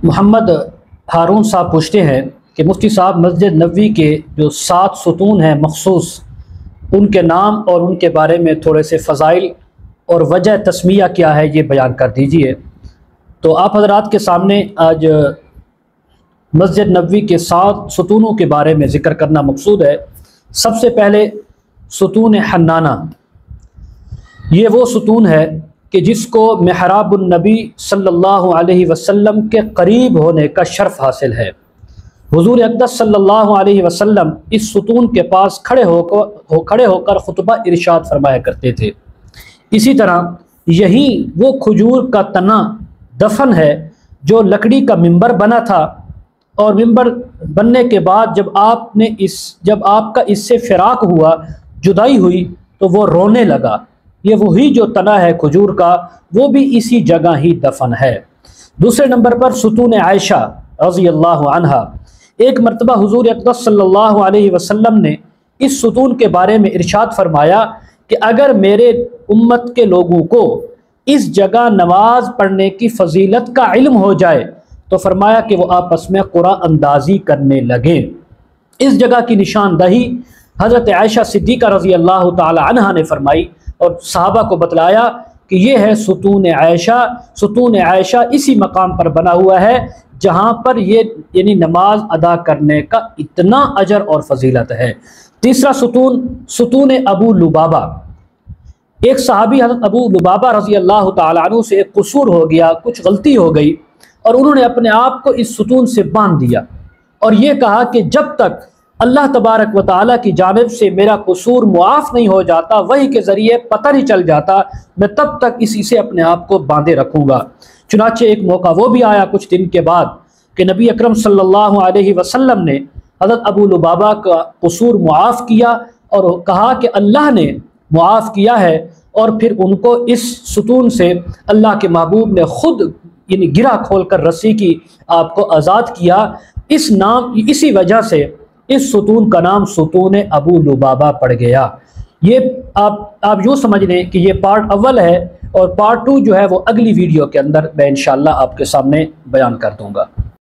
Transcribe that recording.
محمد ہارون صاحب پوچھتے ہیں کہ مفتی صاحب مسجد نبوی کے جو 7 ستون ہیں مخصوص، ان کے نام اور ان کے بارے میں تھوڑے سے فضائل اور وجہ تسمیہ کیا ہے یہ بیان کر دیجئے۔ تو آپ حضرات کے سامنے آج مسجد نبوی کے 7 ستونوں کے بارے میں ذکر کرنا مقصود ہے۔ سب سے پہلے ستون حنانہ، یہ وہ ستون ہے کہ جس کو محراب النبی صلی اللہ علیہ وسلم کے قریب ہونے کا شرف حاصل ہے۔ حضور اقدس صلی اللہ علیہ وسلم اس ستون کے پاس کھڑے ہو کر خطبہ ارشاد فرمایا کرتے تھے۔ اسی طرح یہی وہ کھجور کا تنا دفن ہے جو لکڑی کا ممبر بنا تھا، اور ممبر بننے کے بعد جب آپ کا اس سے فراق ہوا، جدائی ہوئی، تو وہ رونے لگا۔ یہ وہی جو تنا ہے کھجور کا، وہ بھی اسی جگہ ہی دفن ہے۔ دوسرے نمبر پر ستون عائشہ رضی اللہ عنہا۔ ایک مرتبہ حضور اقدس صلی اللہ علیہ وسلم نے اس ستون کے بارے میں ارشاد فرمایا کہ اگر میرے امت کے لوگوں کو اس جگہ نماز پڑھنے کی فضیلت کا علم ہو جائے تو فرمایا کہ وہ آپس میں قرآن اندازی کرنے لگیں۔ اس جگہ کی نشاندہی حضرت عائشہ صدیقہ رضی اللہ تعالی عنہا نے فرمائی اور صحابہ کو بتلایا کہ یہ ہے ستون عائشہ۔ ستون عائشہ اسی مقام پر بنا ہوا ہے جہاں پر یہ یعنی نماز ادا کرنے کا اتنا اجر اور فضیلت ہے۔ تیسرا ستون ابو لبابہ۔ ایک صحابی حضرت ابو لبابہ رضی اللہ تعالی عنہ سے ایک قصور ہو گیا، کچھ غلطی ہو گئی، اور انہوں نے اپنے آپ کو اس ستون سے باندھ دیا اور یہ کہا کہ جب تک اللہ تبارک و تعالیٰ کی جانب سے میرا قصور معاف نہیں ہو جاتا، وحی کے ذریعے پتہ نہیں چل جاتا، میں تب تک اسی سے اپنے آپ کو باندھے رکھوں گا۔ چنانچہ ایک موقع وہ بھی آیا کچھ دن کے بعد کہ نبی اکرم صلی اللہ علیہ وسلم نے حضرت ابو لبابہ کا قصور معاف کیا اور کہا کہ اللہ نے معاف کیا ہے، اور پھر ان کو اس ستون سے اللہ کے محبوب نے خود یعنی گرہ کھول کر رسی کی آپ کو آزاد کیا۔ اسی وجہ سے اس ستون کا نام ستون ابو لبابہ پڑ گیا۔ یہ آپ یوں سمجھ لیں کہ یہ پارٹ اول ہے، اور پارٹ 2 جو ہے وہ اگلی ویڈیو کے اندر میں انشاءاللہ آپ کے سامنے بیان کر دوں گا۔